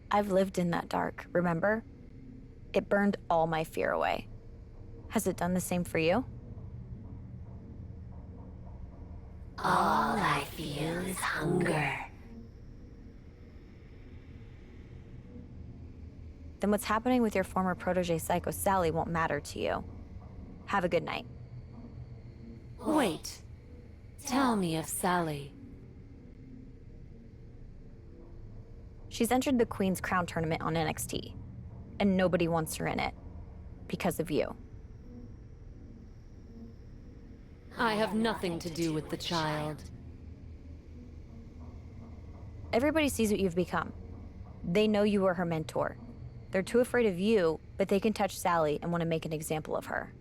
I've lived in that dark, remember? It burned all my fear away. Has it done the same for you? All I feel is hunger. Then what's happening with your former protege Psycho Sally won't matter to you. Have a good night. Wait. Tell me of Sally. She's entered the Queen's Crown tournament on NXT, and nobody wants her in it. Because of you. I have nothing to do with the child. Everybody sees what you've become. They know you were her mentor. They're too afraid of you, but they can touch Sally and want to make an example of her.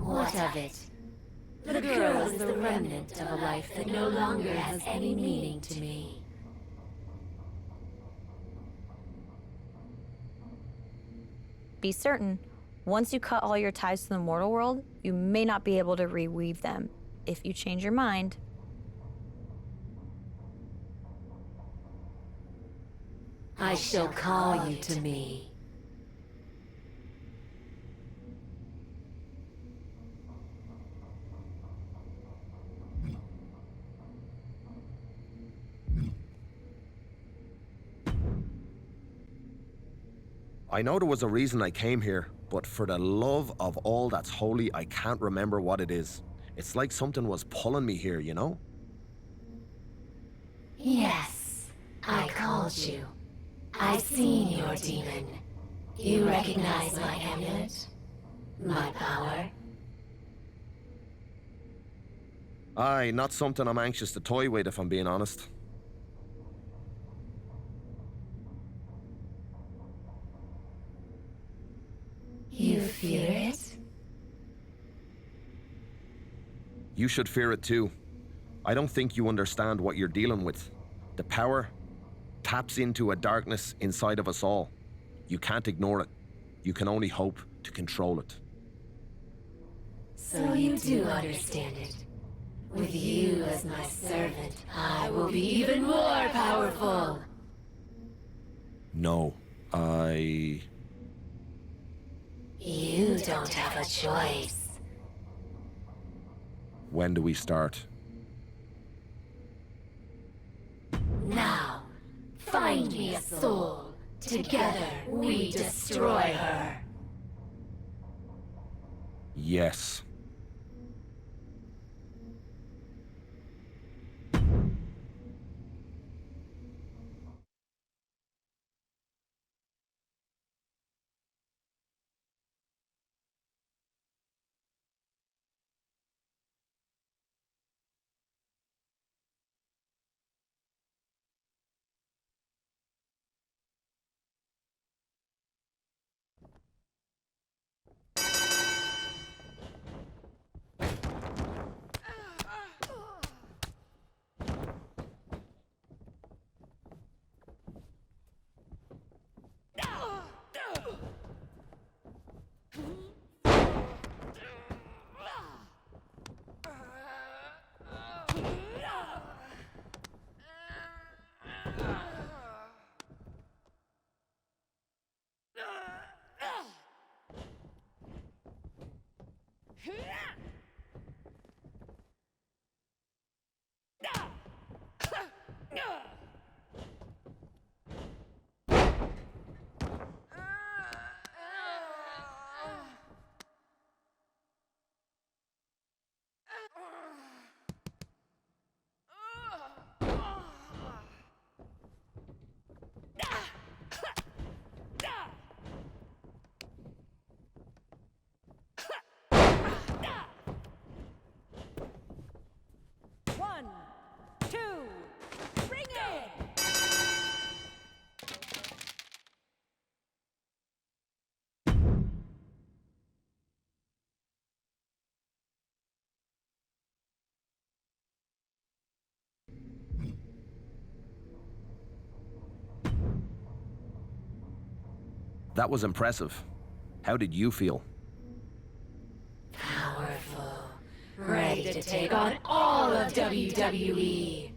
What of it? The girl is the remnant of a life that no longer has any meaning to me. Be certain, once you cut all your ties to the mortal world, you may not be able to reweave them. If you change your mind. I shall call you to me. I know there was a reason I came here, but for the love of all that's holy, I can't remember what it is. It's like something was pulling me here, you know? Yes, I called you. I've seen your demon. You recognize my amulet? My power? Aye, not something I'm anxious to toy with, if I'm being honest. You fear it? You should fear it too. I don't think you understand what you're dealing with. The power taps into a darkness inside of us all. You can't ignore it. You can only hope to control it. So you do understand it. With you as my servant, I will be even more powerful. No, You don't have a choice. When do we start? Now, find me a soul. Together, we destroy her. Yes. That was impressive. How did you feel? Powerful. ready to take on all of WWE.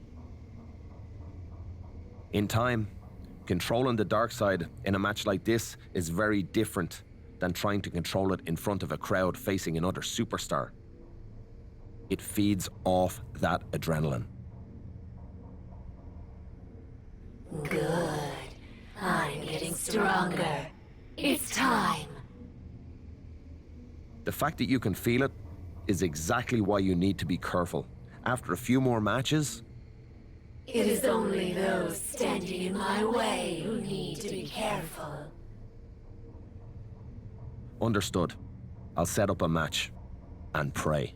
In time, controlling the dark side in a match like this is very different than trying to control it in front of a crowd facing another superstar. It feeds off that adrenaline. Good. I'm getting stronger. It's time. The fact that you can feel it is exactly why you need to be careful. After a few more matches, It is only those standing in my way who need to be careful. understood. I'll set up a match and pray.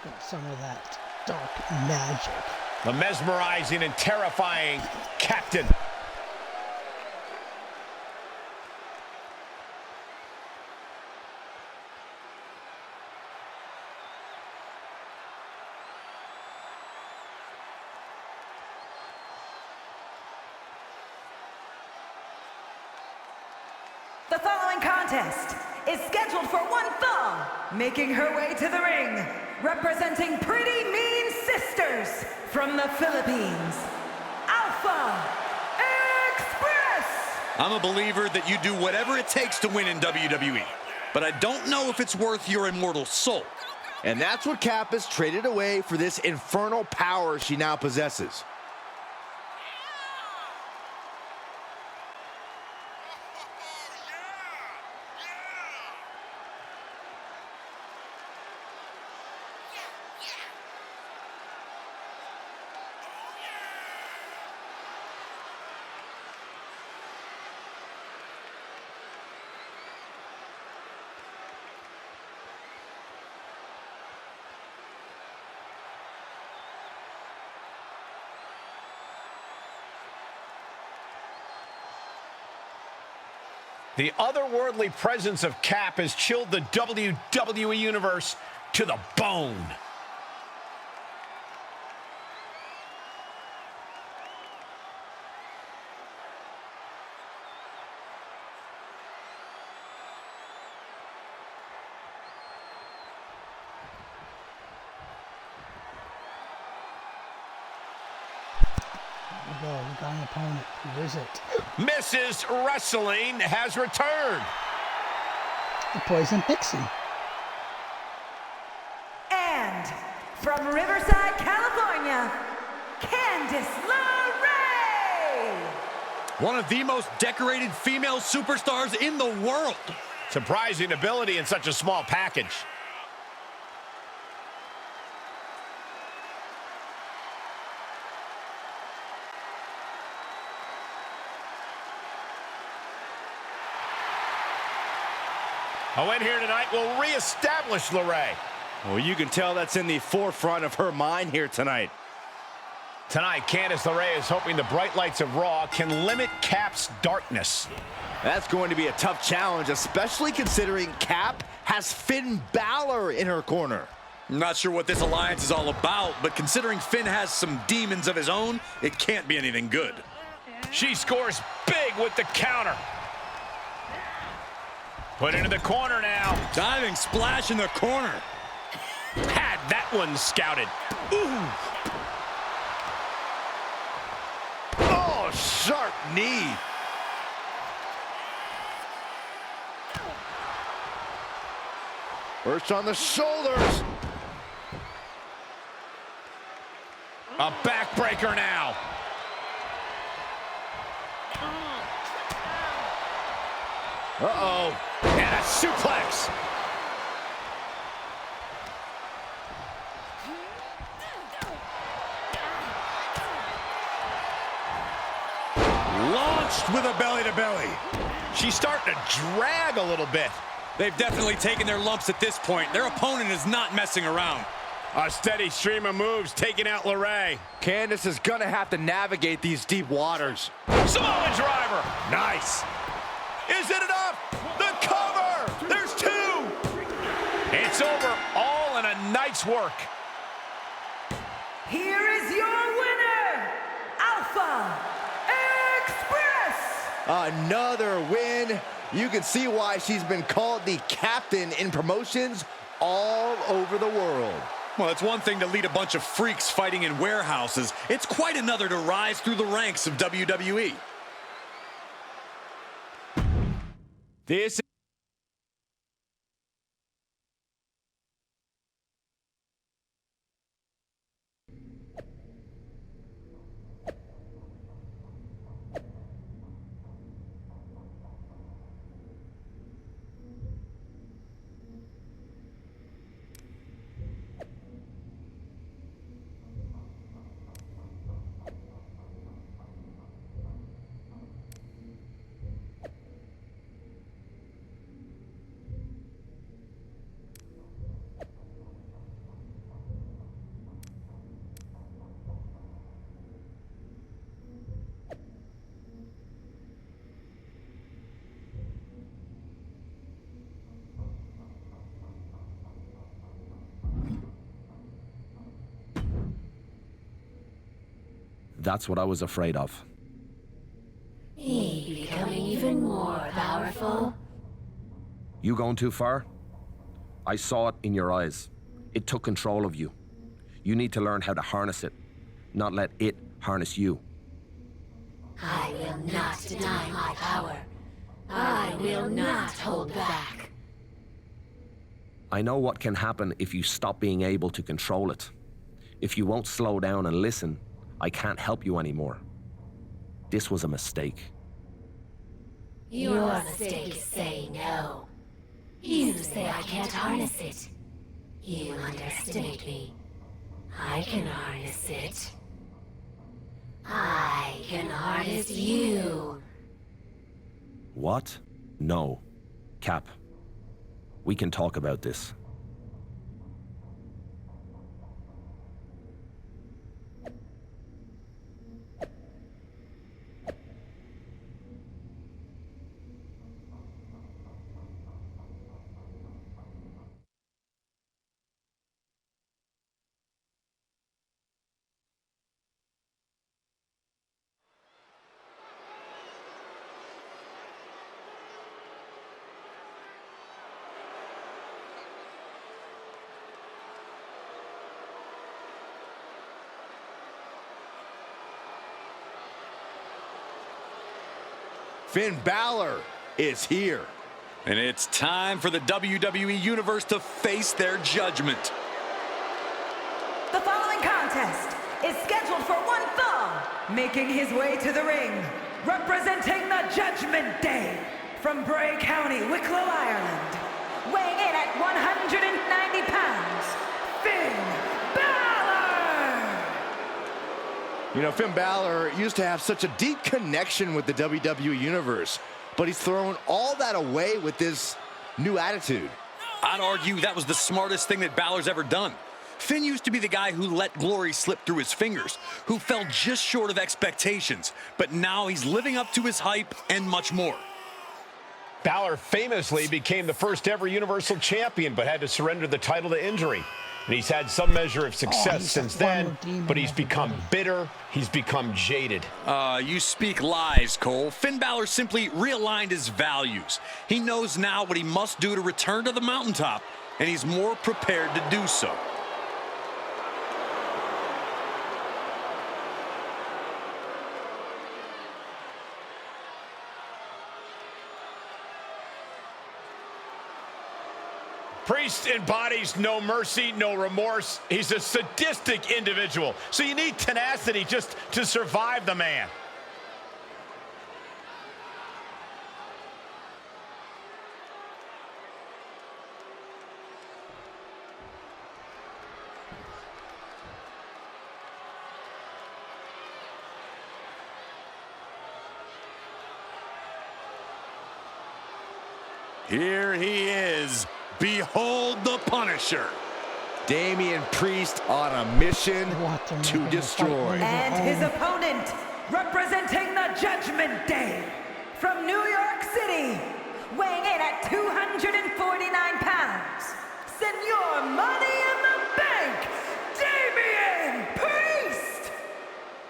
Got some of that dark magic. The mesmerizing and terrifying Captain. The following contest is scheduled for one fall, making her way to the ring, representing Pretty Mean Sisters from the Philippines, Alpha Express! I'm a believer that you do whatever it takes to win in WWE, but I don't know if it's worth your immortal soul. And that's what Cap has traded away for this infernal power she now possesses. The otherworldly presence of Cap has chilled the WWE Universe to the bone. We got an opponent. Who is it? Mrs. Wrestling has returned. The Poison Pixie. And from Riverside, California, Candice LeRae! One of the most decorated female superstars in the world. Surprising ability in such a small package. A win here tonight will reestablish LeRae. Well, you can tell that's in the forefront of her mind here tonight. Tonight, Candice LeRae is hoping the bright lights of Raw can limit Cap's darkness. That's going to be a tough challenge, especially considering Cap has Finn Balor in her corner. I'm not sure what this alliance is all about, but considering Finn has some demons of his own, it can't be anything good. She scores big with the counter. Put into the corner now. Diving splash in the corner. Had that one scouted. Ooh. Oh, sharp knee. First on the shoulders. A backbreaker now. Uh-oh. And a suplex. Launched with a belly-to-belly. She's starting to drag a little bit. They've definitely taken their lumps at this point. Their opponent is not messing around. A steady stream of moves taking out LeRae. Candice is gonna have to navigate these deep waters. Samoa driver. Nice. Is it enough? The cover. There's two. It's over. All in a night's work. Here is your winner, Alpha Express! Another win. You can see why she's been called the captain in promotions all over the world. Well, it's one thing to lead a bunch of freaks fighting in warehouses. It's quite another to rise through the ranks of WWE. This That's what I was afraid of. Me becoming even more powerful? You going too far? I saw it in your eyes. It took control of you. You need to learn how to harness it, not let it harness you. I will not deny my power. I will not hold back. I know what can happen if you stop being able to control it. If you won't slow down and listen, I can't help you anymore. This was a mistake. Your mistake is saying no. You say I can't harness it. You underestimate me. I can harness it. I can harness you. What? No. Cap. We can talk about this. Finn Balor is here. And it's time for the WWE Universe to face their judgment. The following contest is scheduled for one fall, making his way to the ring, representing the Judgment Day from Bray County, Wicklow, Ireland, weighing in at 190 pounds, Finn Balor! You know, Finn Balor used to have such a deep connection with the WWE Universe, but he's thrown all that away with this new attitude. I'd argue that was the smartest thing that Balor's ever done. Finn used to be the guy who let glory slip through his fingers, who fell just short of expectations, but now he's living up to his hype and much more. Balor famously became the first ever Universal Champion, but had to surrender the title to injury. And he's had some measure of success since then, but he's become bitter, he's become jaded. You speak lies, Cole. Finn Balor simply realigned his values. He knows now what he must do to return to the mountaintop, and he's more prepared to do so. Priest embodies no mercy, no remorse. He's a sadistic individual. So you need tenacity just to survive the man. Here he is. Behold the Punisher. Damian Priest on a mission to destroy. And his opponent, representing the Judgment Day, from New York City, weighing in at 249 pounds, Senor Money in the Bank, Damian Priest!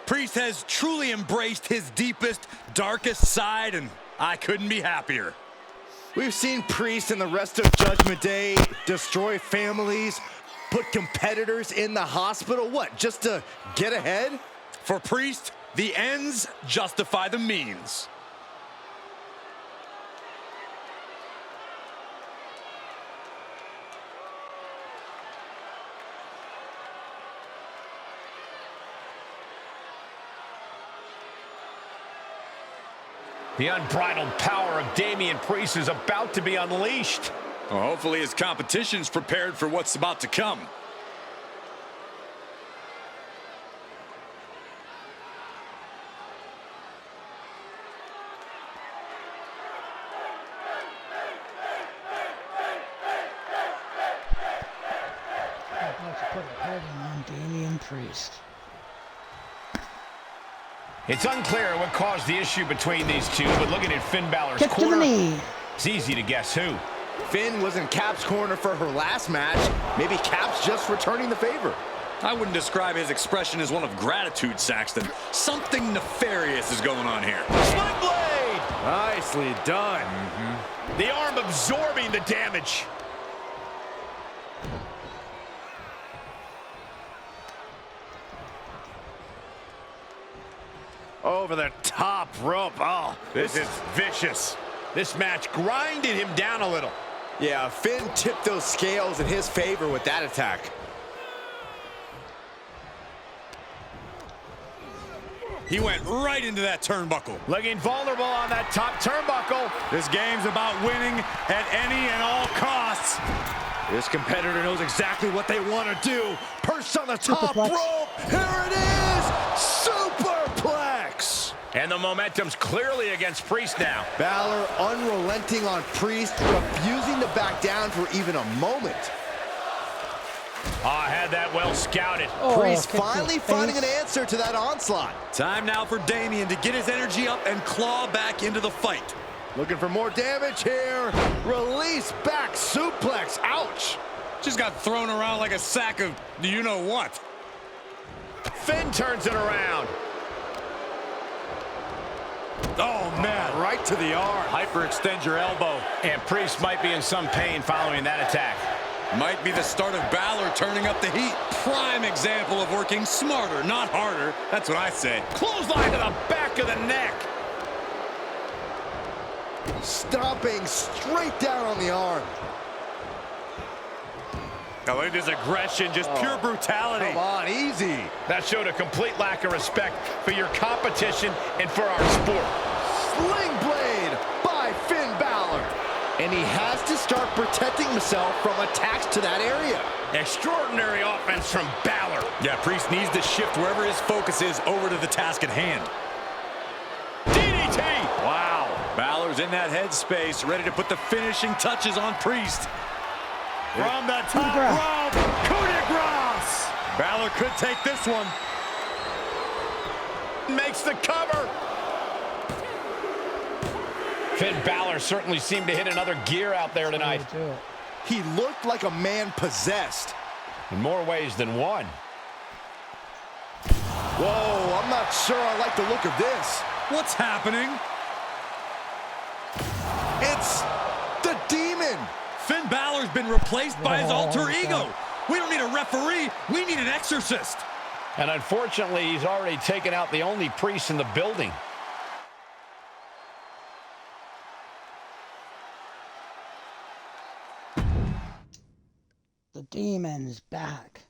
Priest has truly embraced his deepest, darkest side, and I couldn't be happier. We've seen Priest and the rest of Judgment Day destroy families, put competitors in the hospital, what, just to get ahead? For Priest, the ends justify the means. The unbridled power of Damian Priest is about to be unleashed. Well, hopefully his competition's prepared for what's about to come. Let's put a heading on Damian Priest. It's unclear what caused the issue between these two, but looking at Finn Balor's Kick to the corner, knee. it's easy to guess who. Finn was in Cap's corner for her last match. Maybe Cap's just returning the favor. I wouldn't describe his expression as one of gratitude, Saxton. Something nefarious is going on here. Sling blade! Nicely done. The arm absorbing the damage. Over the top rope. Oh, this is vicious. This match grinded him down a little. Yeah, Finn tipped those scales in his favor with that attack. He went right into that turnbuckle. Looking vulnerable on that top turnbuckle. This game's about winning at any and all costs. This competitor knows exactly what they want to do. Perched on the top Superplex. rope. Here it is. Superplex. And the momentum's clearly against Priest now. Balor unrelenting on Priest, refusing to back down for even a moment. Oh, I had that well scouted. Priest kick to finally the finding an face. answer to that onslaught. Time now for Damian to get his energy up and claw back into the fight. Looking for more damage here. Release back suplex. Ouch. Just got thrown around like a sack of you-know-what. Finn turns it around. Oh, man. Right to the arm. Hyperextend your elbow. And Priest might be in some pain following that attack. Might be the start of Balor turning up the heat. Prime example of working smarter, not harder. That's what I say. Clothesline to the back of the neck. Stomping straight down on the arm. Now look at his aggression, just pure brutality. Come on, easy. That showed a complete lack of respect for your competition and for our sport. Sling blade by Finn Balor. And he has to start protecting himself from attacks to that area. Extraordinary offense from Balor. Yeah, Priest needs to shift wherever his focus is over to the task at hand. DDT! Wow. Balor's in that headspace, ready to put the finishing touches on Priest. From the top rope, coup de grace. Balor could take this one. Makes the cover. Finn Balor certainly seemed to hit another gear out there tonight. He looked like a man possessed. In more ways than one. Whoa, I'm not sure I like the look of this. What's happening? It's the Demon. Finn Balor's been replaced by his alter ego. We don't need a referee. We need an exorcist. And unfortunately, he's already taken out the only priest in the building. The Demon's back.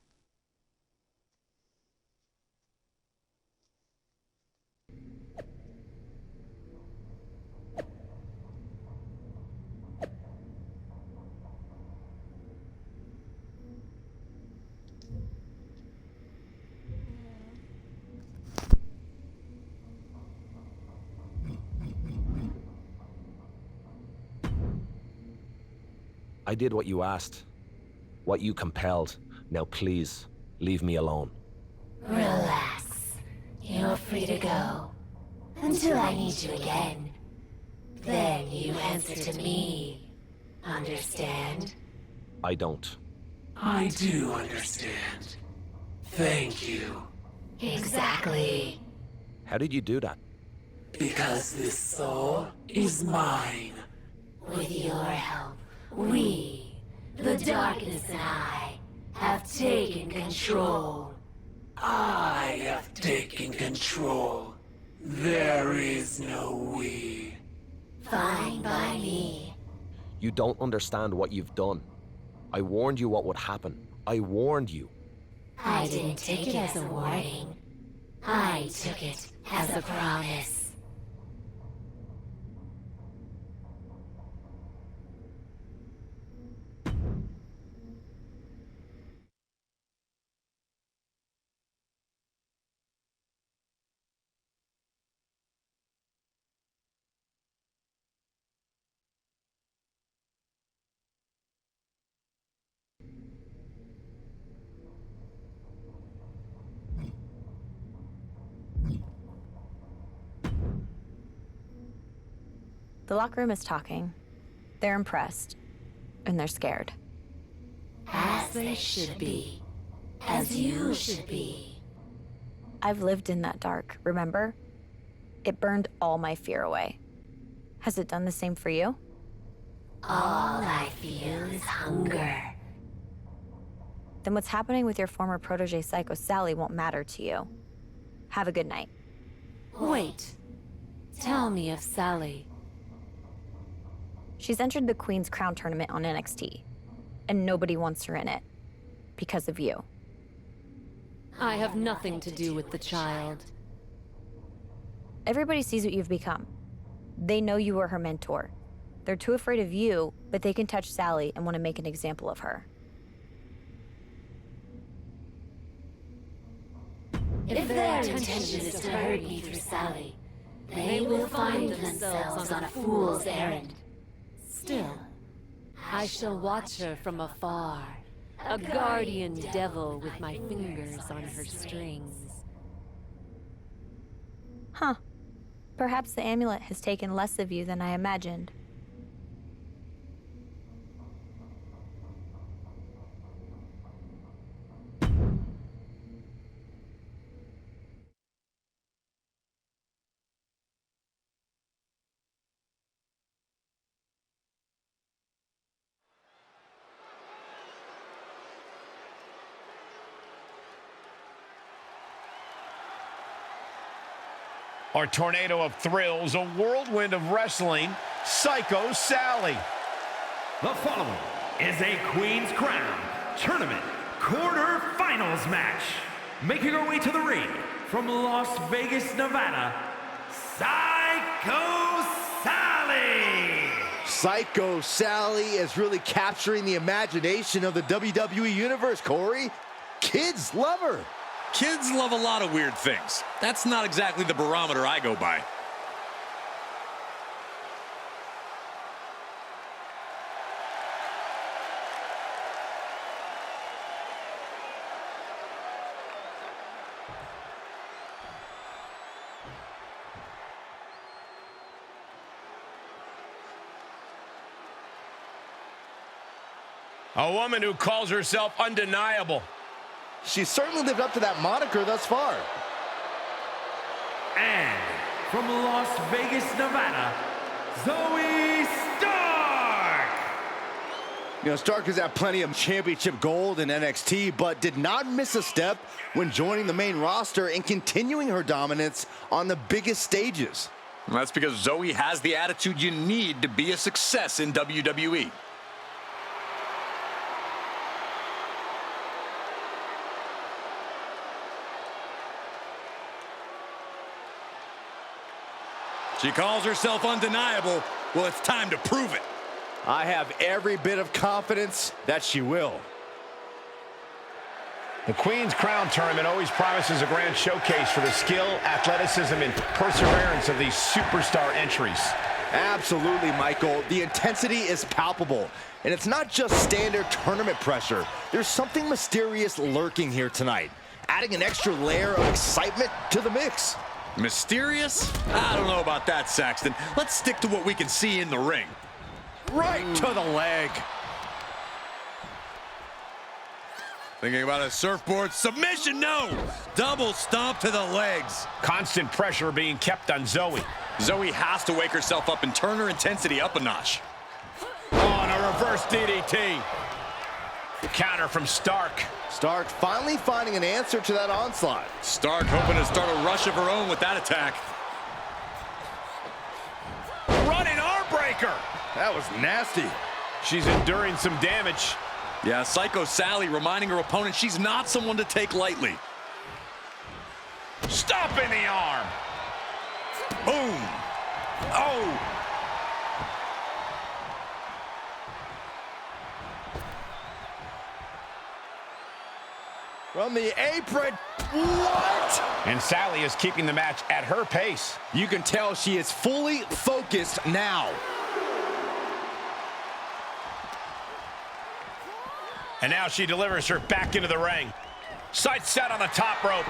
I did what you asked, what you compelled. Now please, leave me alone. Relax. You're free to go. Until I need you again. Then you answer to me. Understand? I don't. I do understand. Thank you. Exactly. How did you do that? Because this soul is mine. With your help, we, the darkness and I, have taken control. I have taken control. There is no we. Fine by me. You don't understand what you've done. I warned you what would happen. I warned you. I didn't take it as a warning. I took it as a promise. The locker room is talking. They're impressed. And they're scared. As they should be. As you should be. I've lived in that dark, remember? It burned all my fear away. Has it done the same for you? All I feel is hunger. Then what's happening with your former protege Psycho Sally won't matter to you. Have a good night. Wait. Tell me of Sally. She's entered the Queen's Crown tournament on NXT, and nobody wants her in it. Because of you. I have nothing to do with the child. Everybody sees what you've become. They know you were her mentor. They're too afraid of you, but they can touch Sally and want to make an example of her. If their intention is to hurt me through Sally, they will find themselves on a fool's errand. Still, I shall watch her from afar, a guardian devil with my fingers on her strings. Huh. Perhaps the amulet has taken less of you than I imagined. Our tornado of thrills, a whirlwind of wrestling, Psycho Sally. The following is a Queen's Crown Tournament quarterfinals match. Making her way to the ring from Las Vegas, Nevada, Psycho Sally. Psycho Sally is really capturing the imagination of the WWE Universe, Corey. Kids love her. Kids love a lot of weird things. That's not exactly the barometer I go by. A woman who calls herself undeniable. She's certainly lived up to that moniker thus far. And from Las Vegas, Nevada, Zoe Stark. You know, Stark has had plenty of championship gold in NXT, but did not miss a step when joining the main roster and continuing her dominance on the biggest stages. That's because Zoe has the attitude you need to be a success in WWE. She calls herself undeniable. Well, it's time to prove it. I have every bit of confidence that she will. The Queen's Crown Tournament always promises a grand showcase for the skill, athleticism, and perseverance of these superstar entries. Absolutely, Michael. The intensity is palpable. And it's not just standard tournament pressure. There's something mysterious lurking here tonight, adding an extra layer of excitement to the mix. Mysterious? I don't know about that, Saxton. Let's stick to what we can see in the ring. Right to the leg. Thinking about a surfboard submission? No! Double stomp to the legs. Constant pressure being kept on Zoe. Zoe has to wake herself up and turn her intensity up a notch. Oh, and a reverse DDT. Counter from Stark. Stark finally finding an answer to that onslaught. Stark hoping to start a rush of her own with that attack. Running arm breaker. That was nasty. She's enduring some damage. Yeah, Psycho Sally reminding her opponent she's not someone to take lightly. Stomping the arm. Boom. Oh. From the apron. What? And Sally is keeping the match at her pace. You can tell she is fully focused now. And now she delivers her back into the ring. Sights set on the top rope.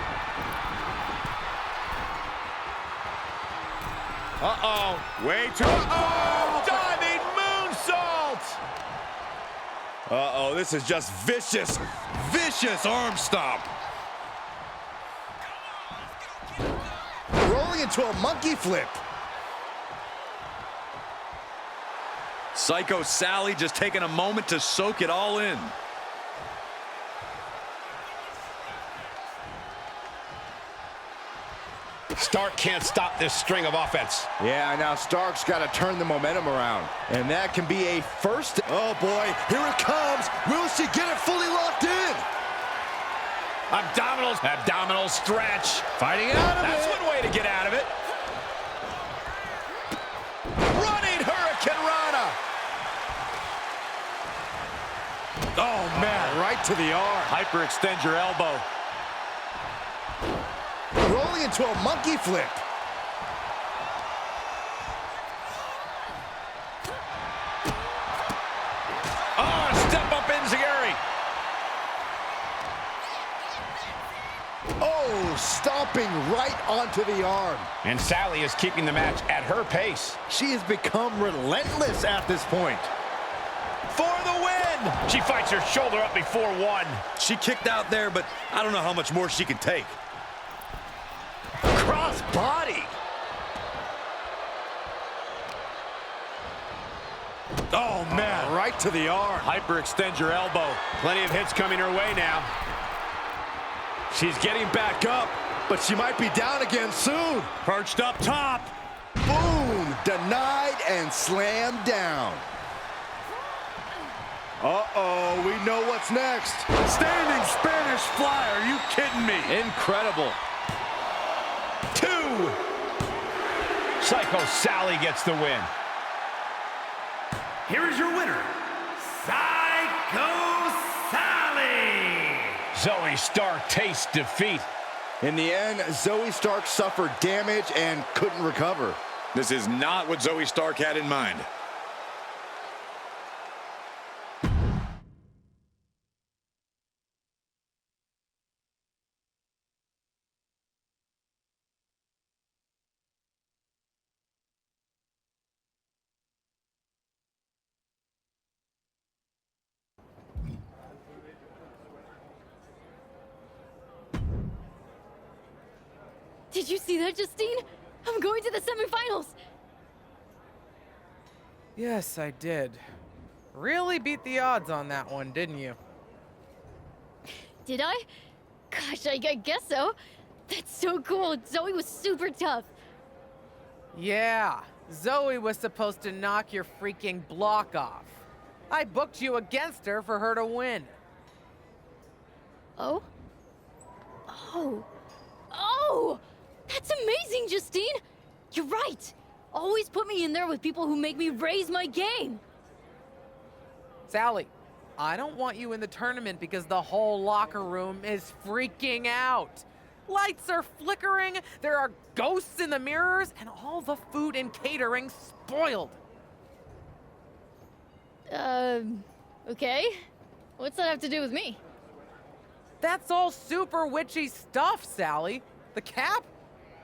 Uh-oh. Way too. Oh, diving moonsault. Uh-oh, this is just vicious. Vicious arm stomp. Rolling into a monkey flip. Psycho Sally just taking a moment to soak it all in. Stark can't stop this string of offense. Yeah, now Stark's got to turn the momentum around. And that can be a first. Oh, boy, here it comes. Will she get it fully locked in? Abdominal stretch. Fighting out of That's it. one way to get out of it. Running Hurricane Rana. Oh, man, right to the arm. Hyperextend your elbow. Rolling into a monkey flip. Oh, step up enziguri. Oh, stomping right onto the arm. And Sally is keeping the match at her pace. She has become relentless at this point. For the win! She fights her shoulder up before one. She kicked out there, but I don't know how much more she can take. Cross body. Oh, man, right to the arm. Hyperextend your elbow. Plenty of hits coming her way now. She's getting back up, but she might be down again soon. perched up top. Boom, denied and slammed down. Uh-oh, we know what's next. Standing Spanish fly, are you kidding me? Incredible. 2. Psycho Sally gets the win. Here is your winner, Psycho Sally. Zoe Stark tastes defeat. In the end, Zoe Stark suffered damage and couldn't recover. This is not what Zoe Stark had in mind. Did you see that, Justine? I'm going to the semifinals. Yes, I did. Really beat the odds on that one, didn't you? Did I? Gosh, I guess so. That's so cool. Zoe was super tough. Yeah, Zoe was supposed to knock your freaking block off. I booked you against her for her to win. Oh? Oh! That's amazing, Justine! You're right! Always put me in there with people who make me raise my game! Sally, I don't want you in the tournament because the whole locker room is freaking out. Lights are flickering, there are ghosts in the mirrors, and all the food and catering spoiled. Okay. What's that have to do with me? That's all super witchy stuff, Sally. The Cap?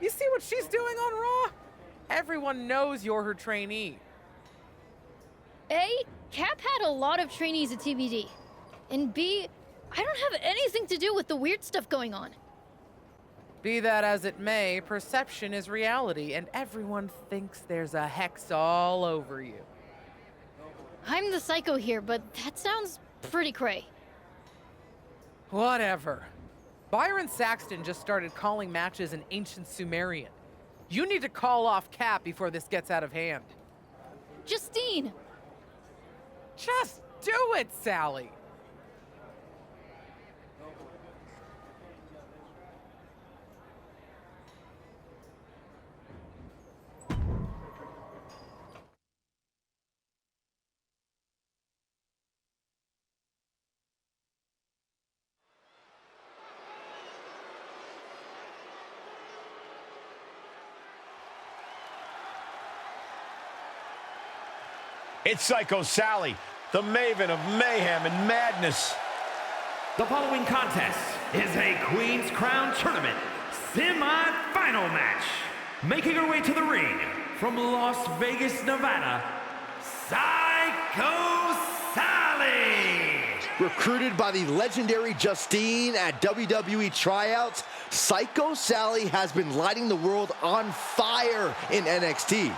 You see what she's doing on Raw? Everyone knows you're her trainee. A, Cap had a lot of trainees at TBD. And B, I don't have anything to do with the weird stuff going on. Be that as it may, perception is reality, and everyone thinks there's a hex all over you. I'm the psycho here, but that sounds pretty cray. Whatever. Byron Saxton just started calling matches in ancient Sumerian. You need to call off Cap before this gets out of hand. Justine! Just do it, Sally! It's Psycho Sally, the maven of mayhem and madness. The following contest is a Queen's Crown Tournament semi-final match. Making her way to the ring from Las Vegas, Nevada, Psycho Sally! Recruited by the legendary Justine at WWE tryouts, Psycho Sally has been lighting the world on fire in NXT.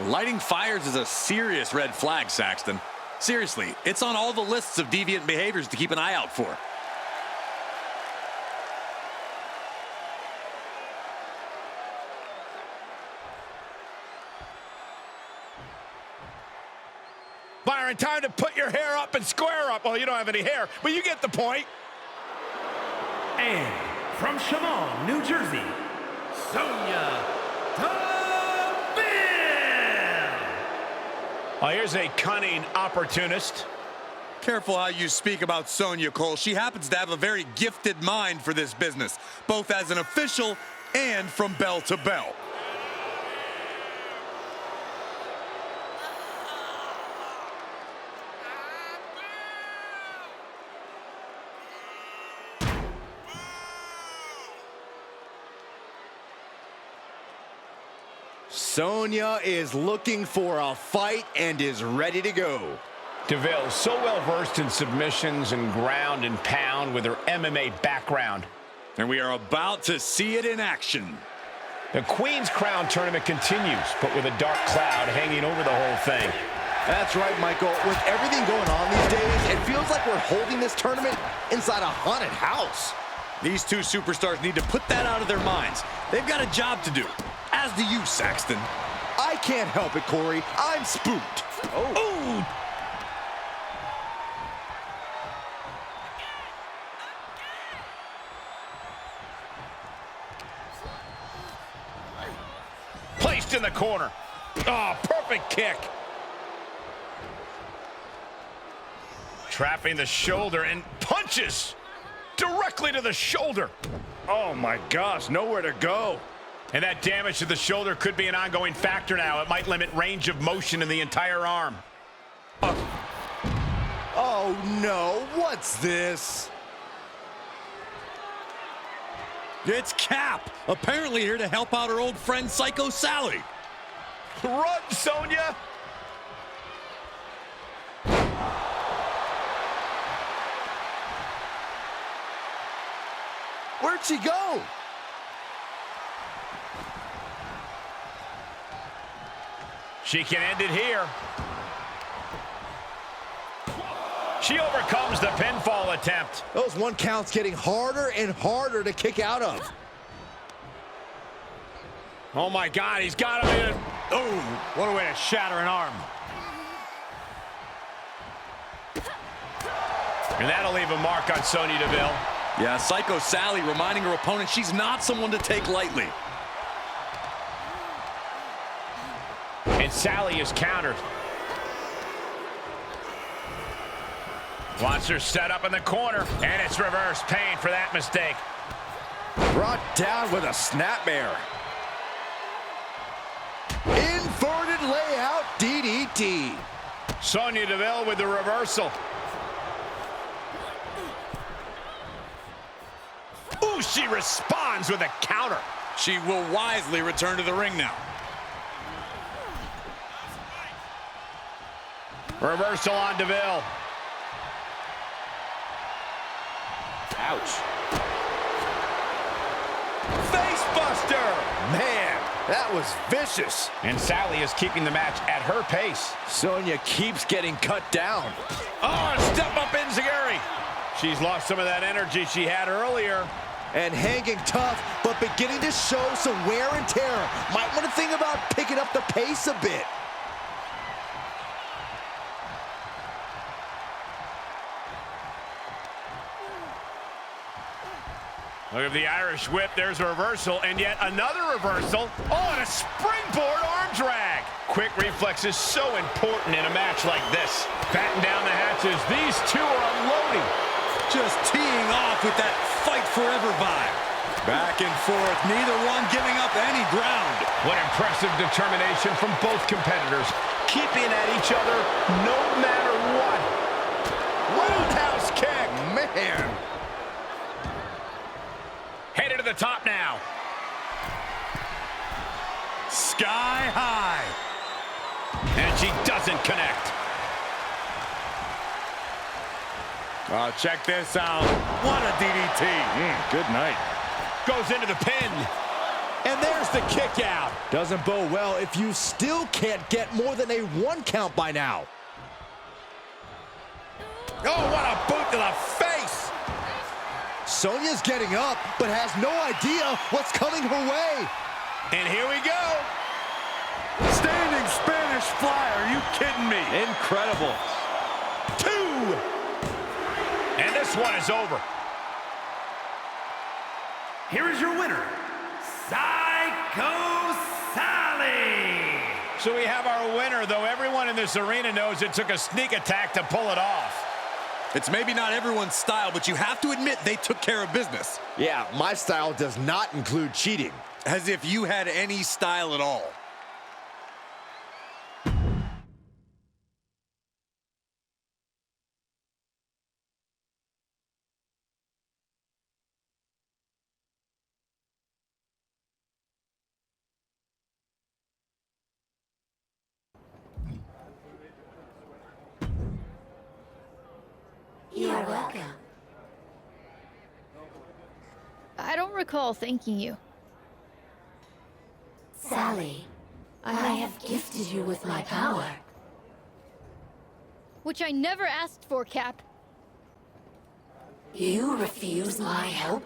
Lighting fires is a serious red flag, Saxton. Seriously, it's on all the lists of deviant behaviors to keep an eye out for. Byron, time to put your hair up and square up. Well, you don't have any hair, but you get the point. And from Chemung, New Jersey, Sonya Deville! Oh, here's a cunning opportunist. Careful how you speak about Sonya, Cole. She happens to have a very gifted mind for this business, both as an official and from bell to bell. Sonya is looking for a fight and is ready to go. Deville, so well versed in submissions and ground and pound with her MMA background. And we are about to see it in action. The Queen's Crown tournament continues, but with a dark cloud hanging over the whole thing. That's right, Michael. With everything going on these days, it feels like we're holding this tournament inside a haunted house. These two superstars need to put that out of their minds. They've got a job to do. As do you, Saxton. I can't help it, Corey. I'm spooked. Oh! Placed in the corner. Oh, perfect kick. Trapping the shoulder and punches directly to the shoulder. Oh my gosh, nowhere to go. And that damage to the shoulder could be an ongoing factor now. It might limit range of motion in the entire arm. Oh no, what's this? It's Cap, apparently here to help out her old friend Psycho Sally. Run, Sonya! Where'd she go? She can end it here. She overcomes the pinfall attempt. Those one counts getting harder and harder to kick out of. Oh my God, he's got him in. Oh, what a way to shatter an arm. And that'll leave a mark on Sonya Deville. Yeah, Psycho Sally reminding her opponent she's not someone to take lightly. And Sally is countered. Wants her set up in the corner, and it's reverse pain for that mistake. Brought down with a snapmare. Inverted layout DDT. Sonya Deville with the reversal. Ooh, she responds with a counter. She will wisely return to the ring now. Reversal on Deville. Ouch. Facebuster! Man, that was vicious. And Sally is keeping the match at her pace. Sonya keeps getting cut down. Oh, a step up enziguri. She's lost some of that energy she had earlier. And hanging tough, but beginning to show some wear and tear. Might want to think about picking up the pace a bit. Look at the Irish whip. There's a reversal, and yet another reversal. Oh, and a springboard arm drag. Quick reflexes so important in a match like this. Batten down the hatches. These two are unloading. Just teeing off with that fight forever vibe. Back and forth, neither one giving up any ground. What impressive determination from both competitors. Keeping at each other no matter what. Roundhouse kick. Man. Headed to the top now. Sky high. And she doesn't connect. Oh, check this out. What a DDT. Good night. Goes into the pin. And there's the kick out. Doesn't bode well if you still can't get more than a 1 count by now. Oh, what a boot to the face. Sonya's getting up, but has no idea what's coming her way. And here we go. Standing Spanish fly. Are you kidding me? Incredible. 2. And this one is over. Here is your winner, Psycho Sally. So we have our winner, though everyone in this arena knows it took a sneak attack to pull it off. It's maybe not everyone's style, but you have to admit they took care of business. Yeah, my style does not include cheating. As if you had any style at all. You're welcome. I don't recall thanking you. Sally, I have gifted you with my power. Which I never asked for, Cap. You refuse my help?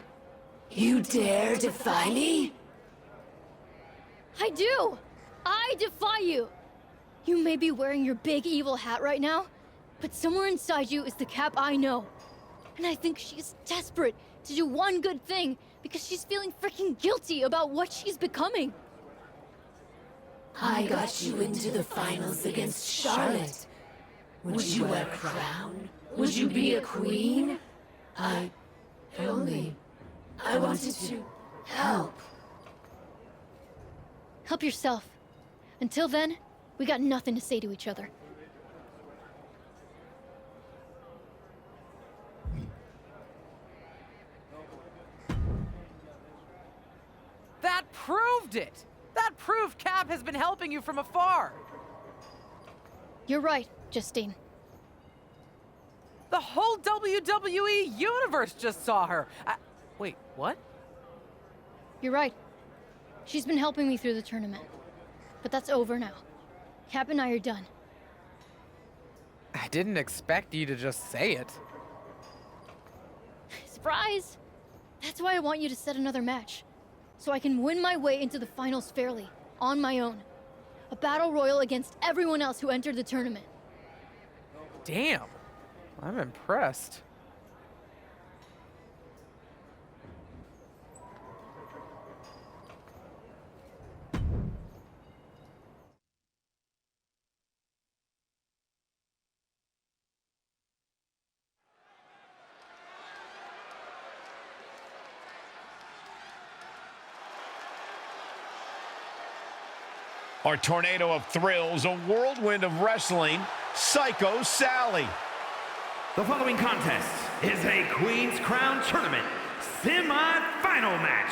You dare defy me? I do! I defy you! You may be wearing your big evil hat right now, but somewhere inside you is the Cap I know. And I think she's desperate to do one good thing because she's feeling freaking guilty about what she's becoming. I got you into the finals against Charlotte. Would you wear a crown? Would you be a queen? I wanted to help. Help yourself. Until then, we got nothing to say to each other. That proved it! That proved Cap has been helping you from afar! You're right, Justine. The whole WWE universe just saw her! Wait, what? You're right. She's been helping me through the tournament. But that's over now. Cap and I are done. I didn't expect you to just say it. Surprise! That's why I want you to set another match. So I can win my way into the finals fairly, on my own. A battle royal against everyone else who entered the tournament. Damn, I'm impressed. Our tornado of thrills, a whirlwind of wrestling, Psycho Sally. The following contest is a Queen's Crown Tournament semi-final match.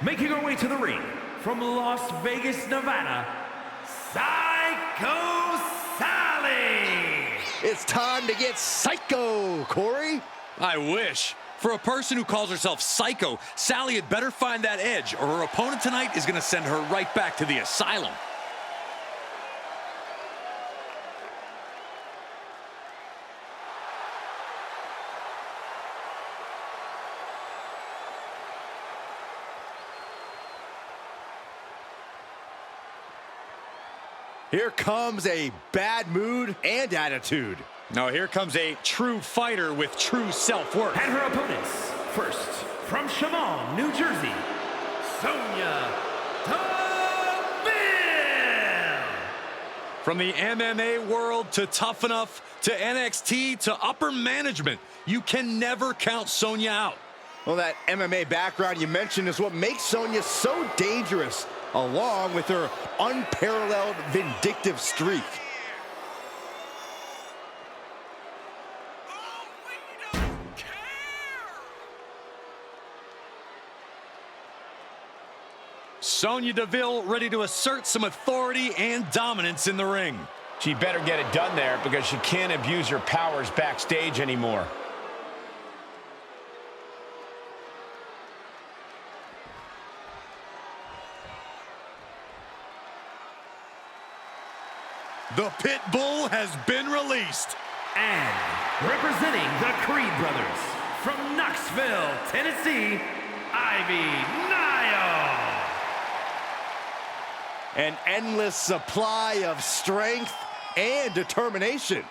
Making her way to the ring from Las Vegas, Nevada, Psycho Sally! It's time to get psycho, Corey. I wish. For a person who calls herself Psycho, Sally had better find that edge, or her opponent tonight is going to send her right back to the asylum. Here comes a bad mood and attitude. Now here comes a true fighter with true self-worth. And her opponents, first, from Shaman, New Jersey, Sonya Deville. From the MMA world to Tough Enough to NXT to upper management, you can never count Sonya out. Well, that MMA background you mentioned is what makes Sonya so dangerous, along with her unparalleled vindictive streak. Sonya Deville ready to assert some authority and dominance in the ring. She better get it done there because she can't abuse her powers backstage anymore. The Pit Bull has been released. And representing the Creed brothers, from Knoxville, Tennessee, Ivy Nile. An endless supply of strength and determination.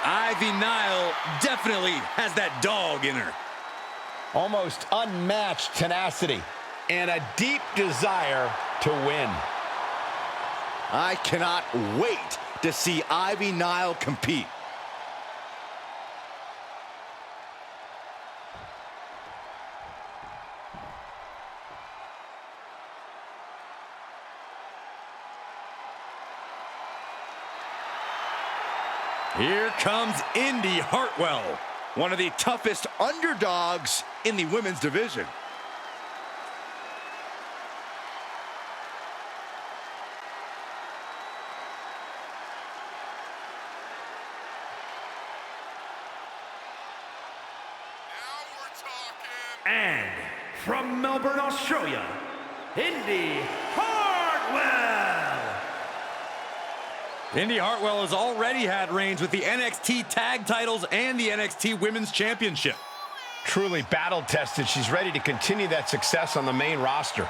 Ivy Nile definitely has that dog in her. Almost unmatched tenacity and a deep desire to win. I cannot wait to see Ivy Nile compete. Here comes Indy Hartwell, one of the toughest underdogs in the women's division. And from Melbourne, Australia, Indy Hartwell. Indy Hartwell has already had reigns with the NXT Tag Titles and the NXT Women's Championship. Truly battle-tested. She's ready to continue that success on the main roster.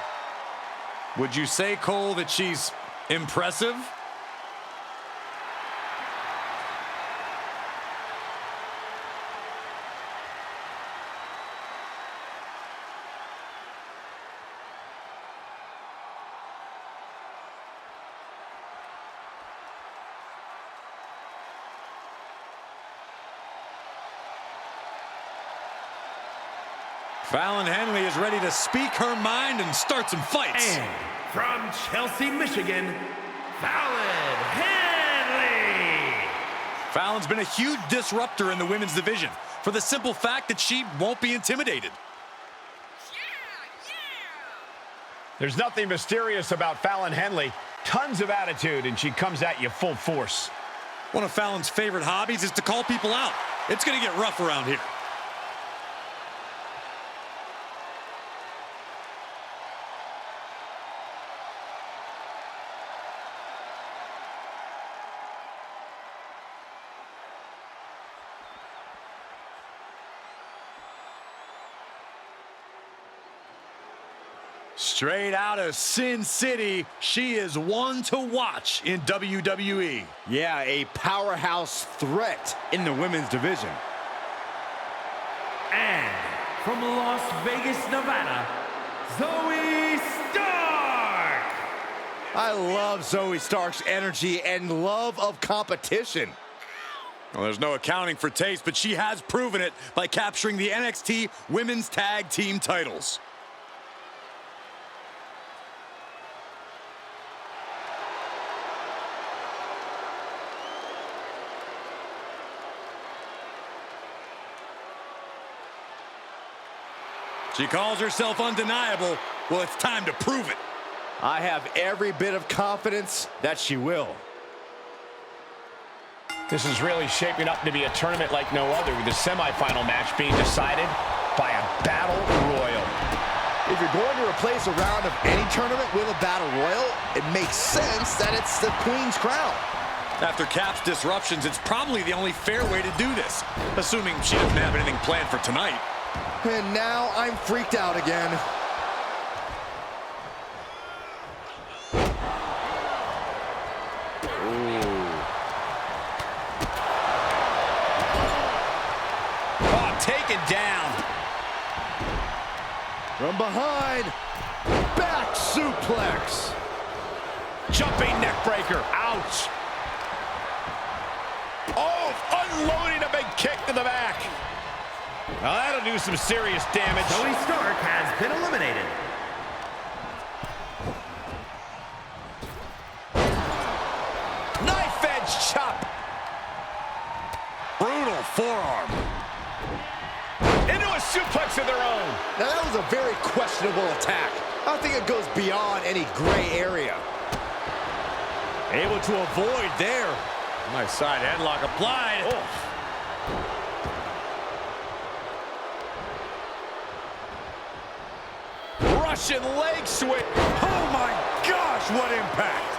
Would you say, Cole, that she's impressive? Fallon Henley is ready to speak her mind and start some fights. And from Chelsea, Michigan, Fallon Henley. Fallon's been a huge disruptor in the women's division for the simple fact that she won't be intimidated. There's nothing mysterious about Fallon Henley. Tons of attitude, and she comes at you full force. One of Fallon's favorite hobbies is to call people out. It's going to get rough around here. Straight out of Sin City, she is one to watch in WWE. Yeah, a powerhouse threat in the women's division. And from Las Vegas, Nevada, Zoe Stark. I love Zoe Stark's energy and love of competition. Well, there's no accounting for taste, but she has proven it by capturing the NXT Women's Tag Team titles. She calls herself undeniable. Well, it's time to prove it. I have every bit of confidence that she will. This is really shaping up to be a tournament like no other, with the semifinal match being decided by a battle royal. If you're going to replace a round of any tournament with a battle royal, it makes sense that it's the Queen's Crown. After Cap's disruptions, it's probably the only fair way to do this, assuming she doesn't have anything planned for tonight. And now I'm freaked out again. Oh, taken down. From behind, back suplex. Jumping neck breaker, ouch. Oh, unloading a big kick to the back. Now that'll do some serious damage. Zoe Stark has been eliminated. Knife edge chop. Brutal forearm. Into a suplex of their own. Now that was a very questionable attack. I think it goes beyond any gray area. Able to avoid there. Nice side headlock applied. Oh. Russian leg sweep. Oh my gosh, what impact.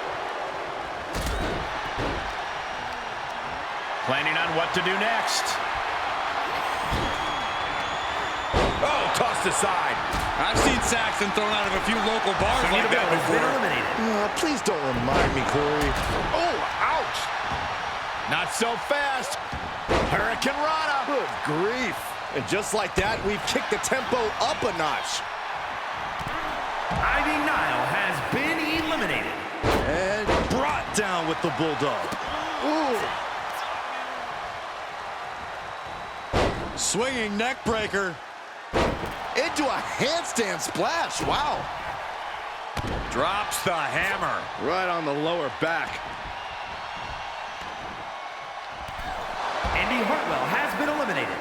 Planning on what to do next. Oh, tossed aside. I've seen Saxton thrown out of a few local bars like that before. Please don't remind me, Corey. Oh, ouch. Not so fast. Hurricane Rana. Good grief. And just like that, we've kicked the tempo up a notch. Ivy Nile has been eliminated. And brought down with the Bulldog. Ooh. Swinging neck breaker. Into a handstand splash. Wow. Drops the hammer. Right on the lower back. Andy Hartwell has been eliminated.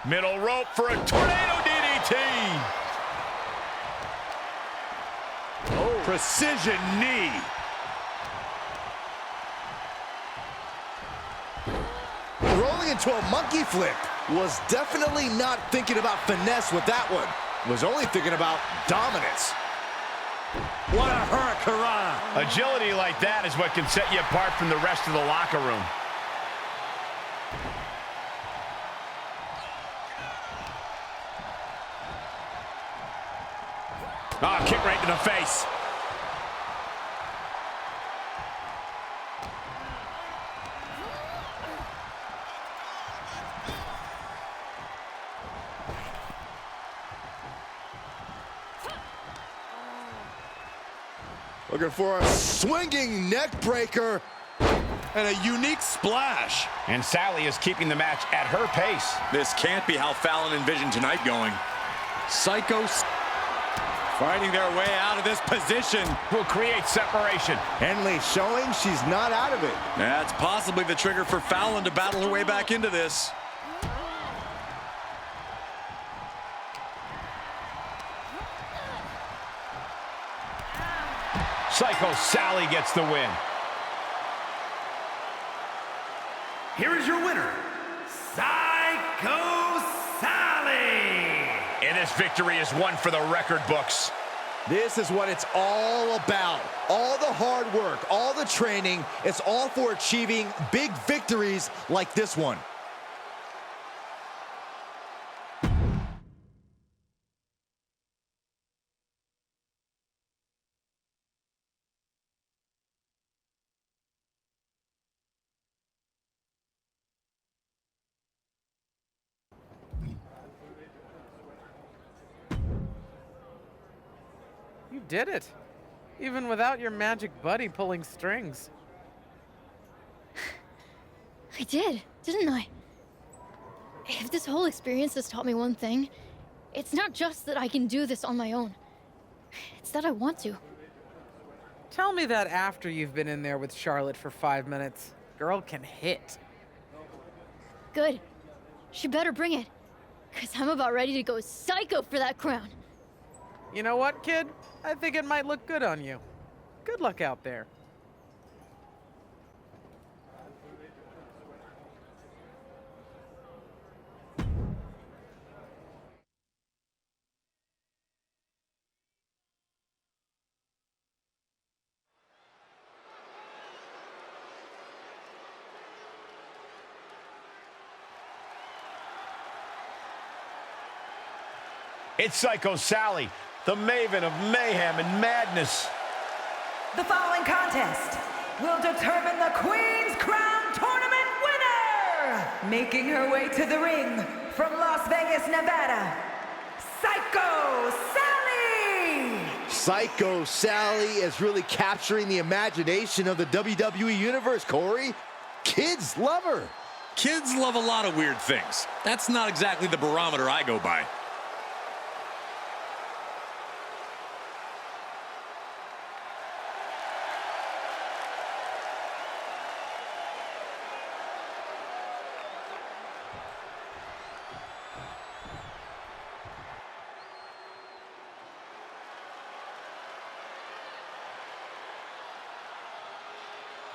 Middle rope for a tornado DDT. Oh. Precision knee. Rolling into a monkey flip. Was definitely not thinking about finesse with that one. Was only thinking about dominance. What a hurricanrana. Agility like that is what can set you apart from the rest of the locker room. Ah, kick right to the face. Looking for a swinging neck breaker. And a unique splash. And Sally is keeping the match at her pace. This can't be how Fallon envisioned tonight going. Psychos fighting their way out of this position. Will create separation. Henley showing she's not out of it. That's possibly the trigger for Fallon to battle her way back into this. Psycho Sally gets the win. Here is your winner, Psycho Sally. And this victory is one for the record books. This is what it's all about. All the hard work, all the training, it's all for achieving big victories like this one. did it. Even without your magic buddy pulling strings. I did, didn't I? If this whole experience has taught me one thing, it's not just that I can do this on my own. It's that I want to. Tell me that after you've been in there with Charlotte for 5 minutes. Girl can hit. Good. She better bring it. 'Cause I'm about ready to go psycho for that crown. You know what, kid? I think it might look good on you. Good luck out there. It's Psycho Sally, the maven of mayhem and madness. The following contest will determine the Queen's Crown Tournament winner! Making her way to the ring from Las Vegas, Nevada, Psycho Sally! Psycho Sally is really capturing the imagination of the WWE Universe, Corey. Kids love her. Kids love a lot of weird things. That's not exactly the barometer I go by.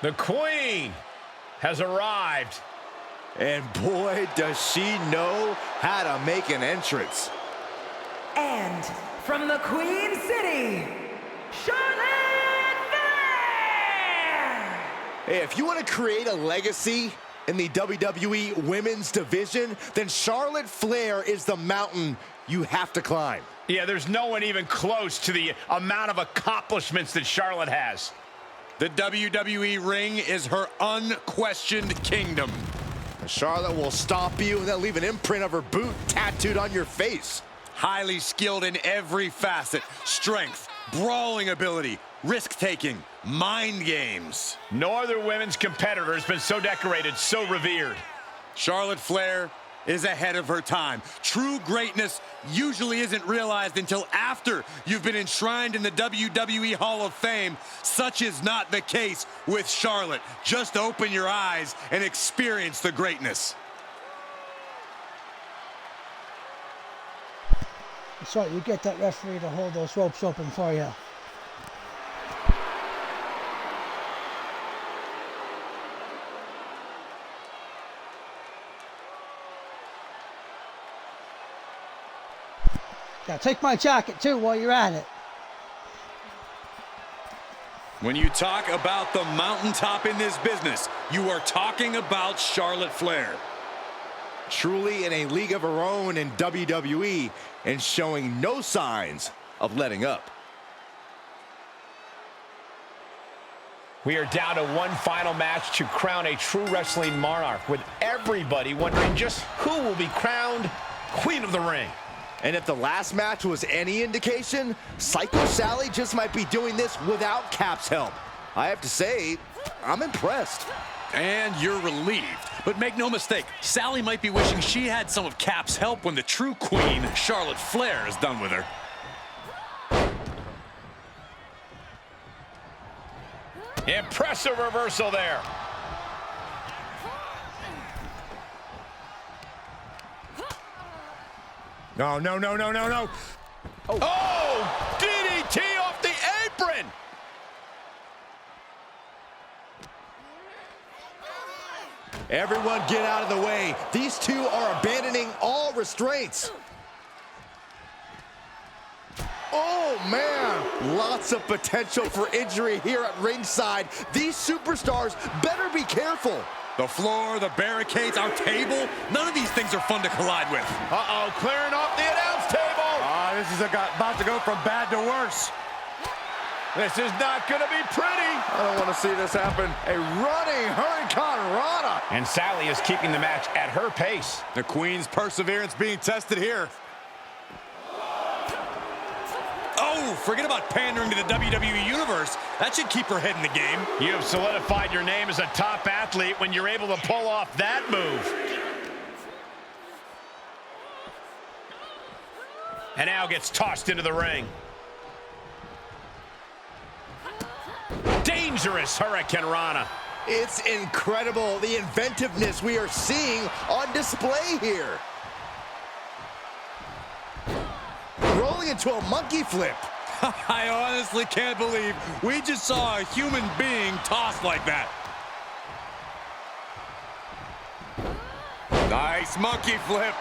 The Queen has arrived. And boy, does she know how to make an entrance. And from the Queen City, Charlotte Flair! Hey, if you want to create a legacy in the WWE Women's Division, then Charlotte Flair is the mountain you have to climb. Yeah, there's no one even close to the amount of accomplishments that Charlotte has. The WWE ring is her unquestioned kingdom. Charlotte will stop you and then leave an imprint of her boot tattooed on your face. Highly skilled in every facet. Strength, brawling ability, risk-taking, mind games. No other women's competitor has been so decorated, so revered. Charlotte Flair is ahead of her time. True greatness usually isn't realized until after you've been enshrined in the WWE Hall of Fame. Such is not the case with Charlotte. Just open your eyes and experience the greatness. That's right, you get that referee to hold those ropes open for you. Yeah, take my jacket too while you're at it. When you talk about the mountaintop in this business, you are talking about Charlotte Flair. Truly in a league of her own in WWE and showing no signs of letting up. We are down to one final match to crown a true wrestling monarch, with everybody wondering just who will be crowned Queen of the Ring. And if the last match was any indication, Psycho Sally just might be doing this without Cap's help. I have to say, I'm impressed. And you're relieved. But make no mistake, Sally might be wishing she had some of Cap's help when the true queen, Charlotte Flair, is done with her. Impressive reversal there. No, no, no, no, no, no. Oh, DDT off the apron. Everyone get out of the way. These two are abandoning all restraints. Oh, man. Lots of potential for injury here at ringside. These superstars better be careful. The floor, the barricades, our table, none of these things are fun to collide with. Uh-oh, clearing off the announce table. This is about to go from bad to worse. This is not going to be pretty. I don't want to see this happen. A running Hurricane Rana. And Sally is keeping the match at her pace. The Queen's perseverance being tested here. Oh, move. Forget about pandering to the WWE Universe. That should keep her head in the game. You have solidified your name as a top athlete when you're able to pull off that move. And now gets tossed into the ring. Dangerous Hurricane Rana. It's incredible, the inventiveness we are seeing on display here. Rolling into a monkey flip. I honestly can't believe we just saw a human being tossed like that. Nice monkey flip.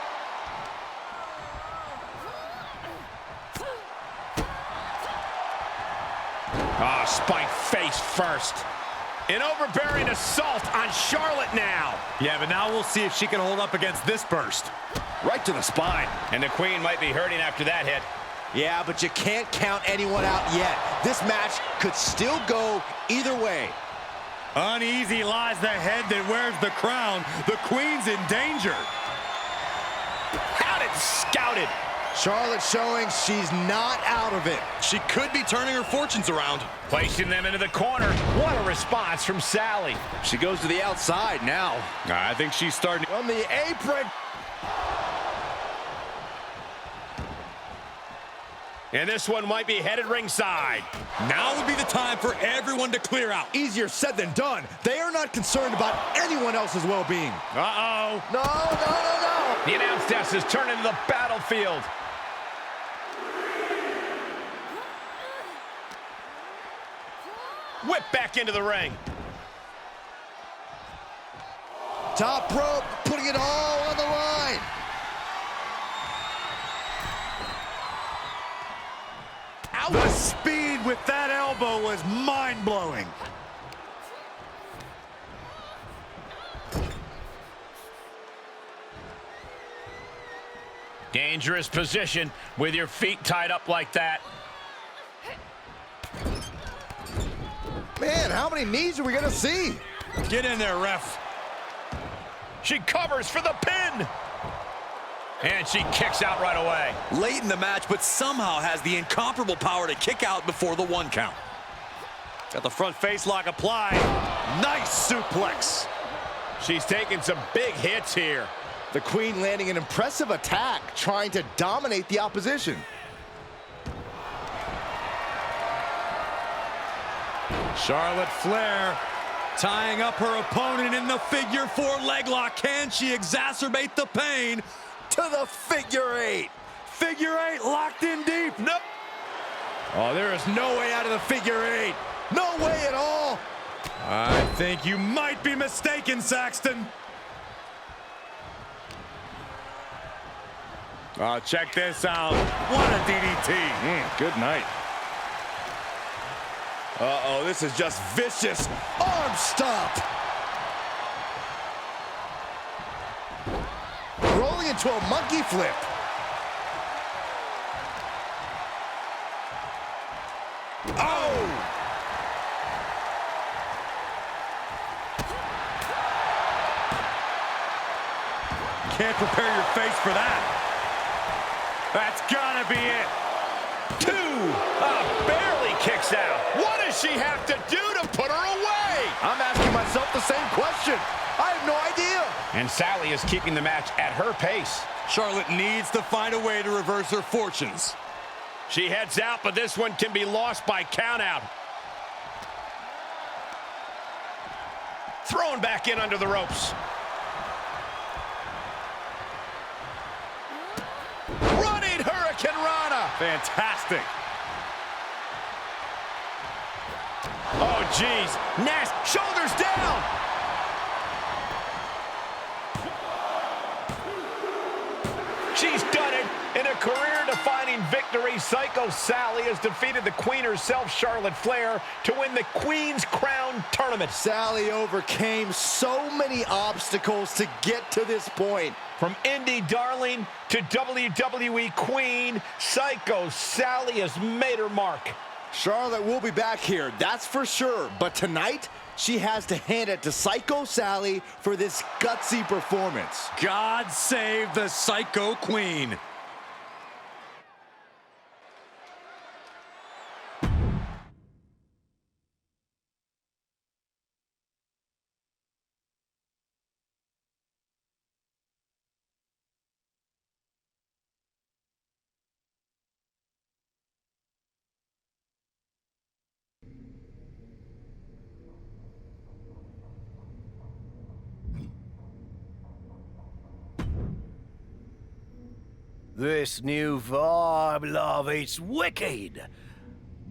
Oh, spike face first. An overbearing assault on Charlotte now. Yeah, but now we'll see if she can hold up against this burst. Right to the spine. And the Queen might be hurting after that hit. Yeah, but you can't count anyone out yet. This match could still go either way. Uneasy lies the head that wears the crown. The Queen's in danger. Had it scouted. Charlotte showing she's not out of it. She could be turning her fortunes around. Placing them into the corner. What a response from Sally. She goes to the outside now. I think she's starting on the apron. And this one might be headed ringside. Now would be the time for everyone to clear out. Easier said than done. They are not concerned about anyone else's well-being. Uh-oh. No. The announce desk is turned into the battlefield. Whip back into the ring. Top rope, putting it all on the line. The speed with that elbow was mind-blowing. Dangerous position with your feet tied up like that. Man, how many knees are we gonna see? Get in there, ref. She covers for the pin. And she kicks out right away. Late in the match, but somehow has the incomparable power to kick out before the 1 count. Got the front face lock applied. Nice suplex. She's taking some big hits here. The Queen landing an impressive attack, trying to dominate the opposition. Charlotte Flair tying up her opponent in the figure 4 leg lock. Can she exacerbate the pain? To the figure 8. Figure 8 locked in deep. Nope. Oh, there is no way out of the figure 8. No way at all. I think you might be mistaken, Saxton. Oh, check this out. What a DDT. Good night. Uh-oh, this is just vicious. Arm stomp. Rolling into a monkey flip. Oh! Can't prepare your face for that. That's gotta be it. 2. Barely kicks out. What does she have to do to put her away? I'm asking myself the same question. I have no idea. And Sally is keeping the match at her pace. Charlotte needs to find a way to reverse her fortunes. She heads out, but this one can be lost by countout. Thrown back in under the ropes. Running Hurricane Rana. Fantastic. Oh, geez. Nash, shoulders down. She's done it. In a career-defining victory, Psycho Sally has defeated the Queen herself, Charlotte Flair, to win the Queen's Crown Tournament. Sally overcame so many obstacles to get to this point. From indie darling to WWE Queen, Psycho Sally has made her mark. Charlotte will be back here, that's for sure. But tonight, she has to hand it to Psycho Sally for this gutsy performance. God save the Psycho Queen. This new vibe, love, it's wicked.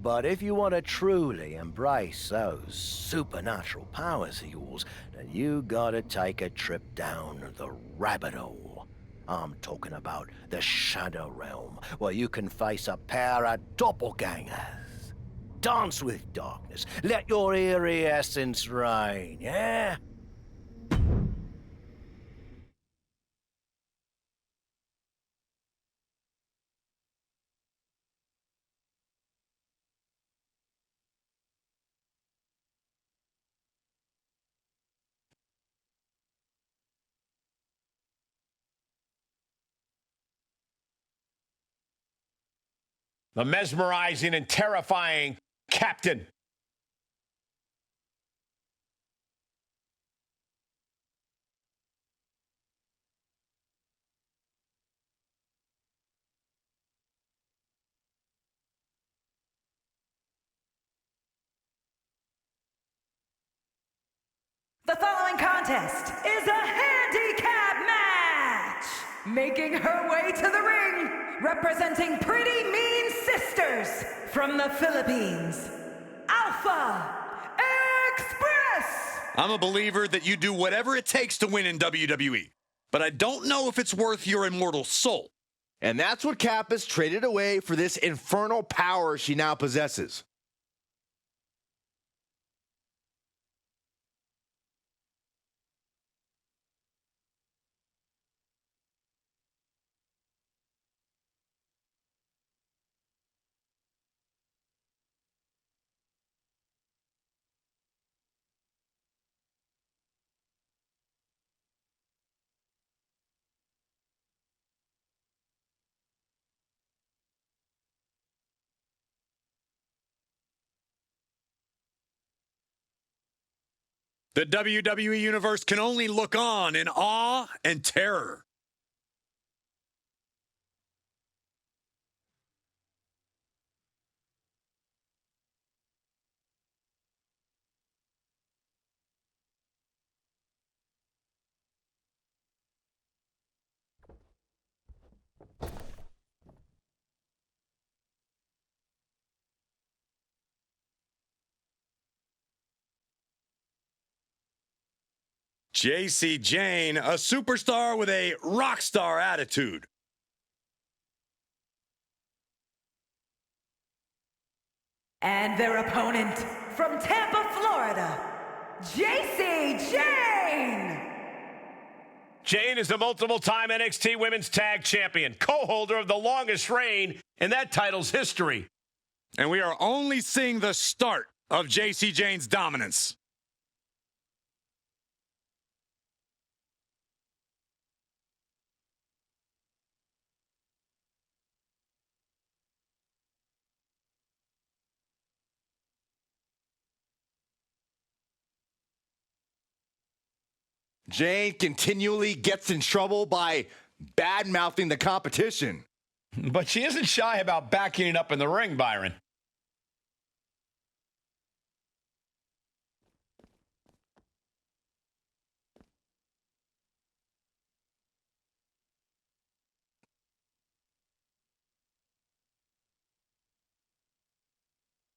But if you want to truly embrace those supernatural powers of yours, then you gotta take a trip down the rabbit hole. I'm talking about the Shadow Realm, where you can face a pair of doppelgangers. Dance with darkness, let your eerie essence reign, yeah? The mesmerizing and terrifying Captain. The following contest is a handicap match! Making her way to the ring, representing Pretty Mean Sisters from the Philippines, Alpha Express! I'm a believer that you do whatever it takes to win in WWE, but I don't know if it's worth your immortal soul. And that's what Cap has traded away for this infernal power she now possesses. The WWE Universe can only look on in awe and terror. JC Jane, a superstar with a rock star attitude. And their opponent from Tampa, Florida, JC Jane! Jane is the multiple-time NXT Women's Tag Champion, co-holder of the longest reign in that title's history. And we are only seeing the start of JC Jane's dominance. Jane continually gets in trouble by bad-mouthing the competition. But she isn't shy about backing it up in the ring, Byron.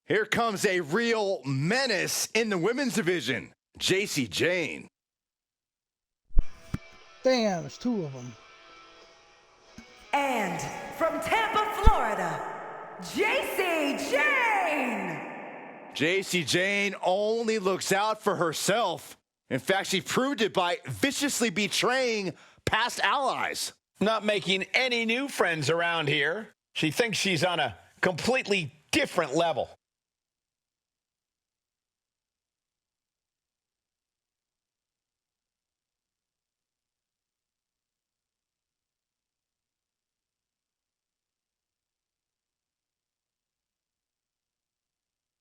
Here comes a real menace in the women's division, JC Jane. Damn, it's two of them. And from Tampa, Florida, JC Jane! JC Jane only looks out for herself. In fact, she proved it by viciously betraying past allies. Not making any new friends around here. She thinks she's on a completely different level.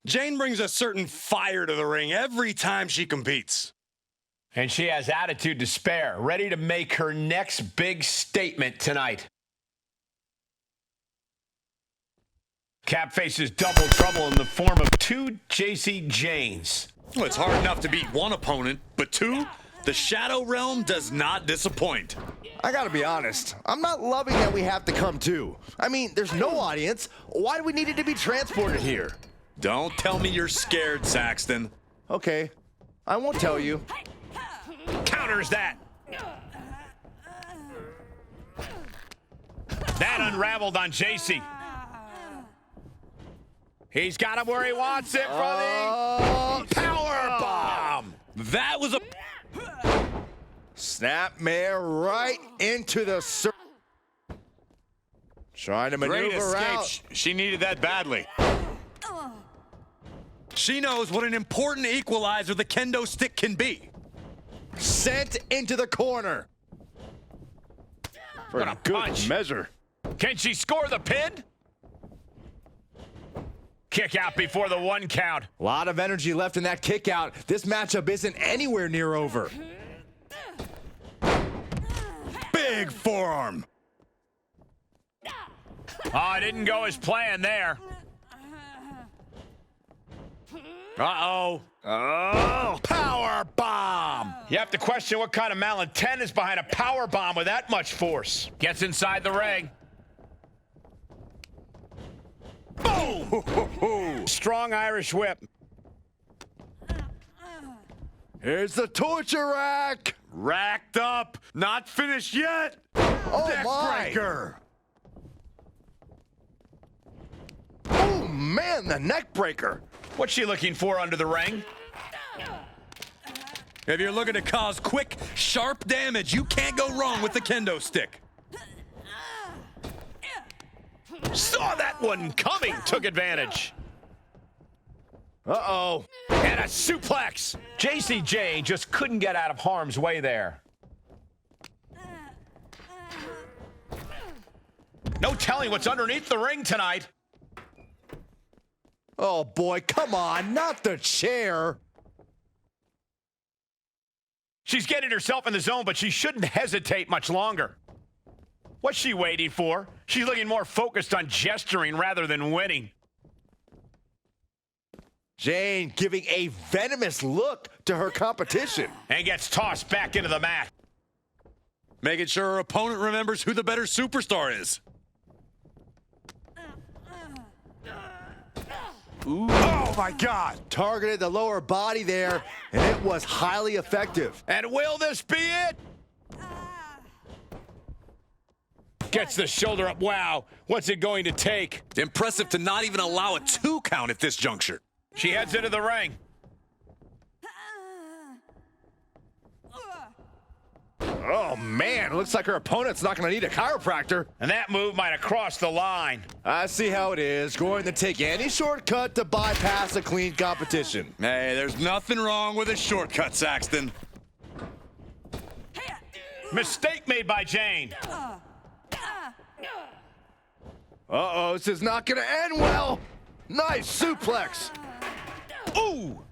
Jane brings a certain fire to the ring every time she competes. And she has attitude to spare, ready to make her next big statement tonight. Cap faces double trouble in the form of two JC Janes. Well, it's hard enough to beat one opponent, but two? The Shadow Realm does not disappoint. I gotta be honest, I'm not loving that we have to come too. I mean, there's no audience. Why do we need it to be transported here? Don't tell me you're scared, Saxton. Okay, I won't tell you. Counters that. That unraveled on JC. He's got him where he wants it for the power bomb. That was a snapmare right into the trying to great maneuver escape. out. She needed that badly. She knows what an important equalizer the kendo stick can be. Sent into the corner. For a good punch. measure. Can she score the pin? Kick out before the 1 count. A lot of energy left in that kick out. This matchup isn't anywhere near over. Big forearm. Oh, it didn't go as planned there. Uh-oh. Oh, Power bomb. You have to question what kind of malintent is behind a power bomb with that much force. Gets inside the ring. Boom! Strong Irish whip. here's the torture rack. Racked up. Not finished yet. Oh, my. Neckbreaker. Oh, man, the neck breaker. What's she looking for under the ring? If you're looking to cause quick, sharp damage, you can't go wrong with the kendo stick. Saw that one coming, took advantage. Uh-oh. And a suplex. JCJ just couldn't get out of harm's way there. No telling what's underneath the ring tonight. Oh, boy, come on, not the chair. She's getting herself in the zone, but she shouldn't hesitate much longer. What's she waiting for? She's looking more focused on gesturing rather than winning. Jane giving a venomous look to her competition. And gets tossed back into the mat. Making sure her opponent remembers who the better superstar is. Ooh. Oh, my God. Targeted the lower body there, and it was highly effective. And will this be it? Gets the shoulder up. Wow, what's it going to take? Impressive to not even allow a 2 count at this juncture. She heads into the ring. Oh, man, looks like her opponent's not going to need a chiropractor. And that move might have crossed the line. I see how it is. Going to take any shortcut to bypass a clean competition. Hey, there's nothing wrong with a shortcut, Saxton. Mistake made by Jane. Uh-oh, this is not going to end well. Nice suplex. Ooh!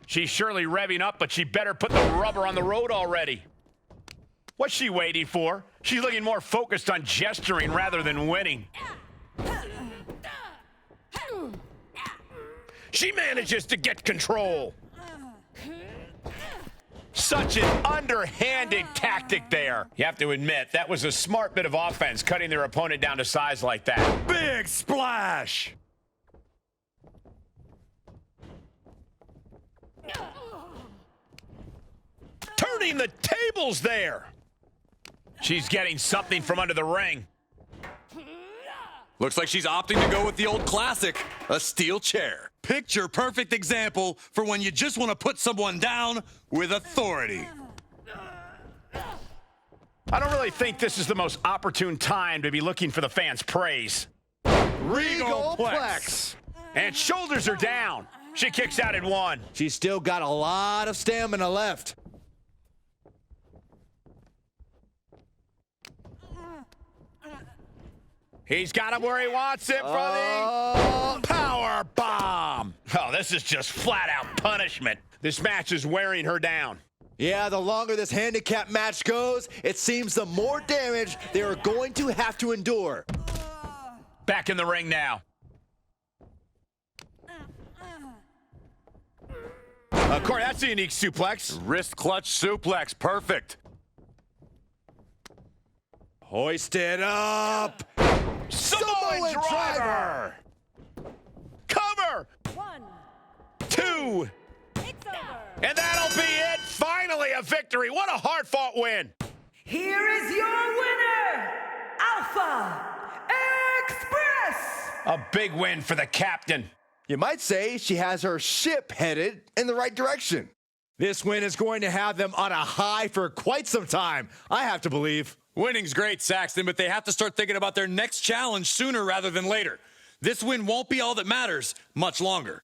She's surely revving up, but she better put the rubber on the road already. What's she waiting for? She's looking more focused on gesturing rather than winning. She manages to get control. Such an underhanded tactic there. You have to admit, that was a smart bit of offense, cutting their opponent down to size like that. Big splash! Turning the tables there. She's getting something from under the ring. Looks like she's opting to go with the old classic, a steel chair. Picture perfect example for when you just want to put someone down with authority. I don't really think this is the most opportune time to be looking for the fans' praise. Regal Plex. And shoulders are down. She kicks out in 1. She's still got a lot of stamina left. He's got him where he wants it for the power bomb. Oh, this is just flat out punishment. This match is wearing her down. Yeah, the longer this handicap match goes, it seems the more damage they are going to have to endure. Back in the ring now. Corey, that's a unique suplex. Wrist clutch suplex. Perfect. Hoist it up. Samoan driver. Cover. 1, 2. it's over. And that'll be it. Finally a victory. What a hard-fought win. Here is your winner, Alpha Express. A big win for the captain. You might say she has her ship headed in the right direction. This win is going to have them on a high for quite some time, I have to believe. Winning's great, Saxton, but they have to start thinking about their next challenge sooner rather than later. This win won't be all that matters much longer.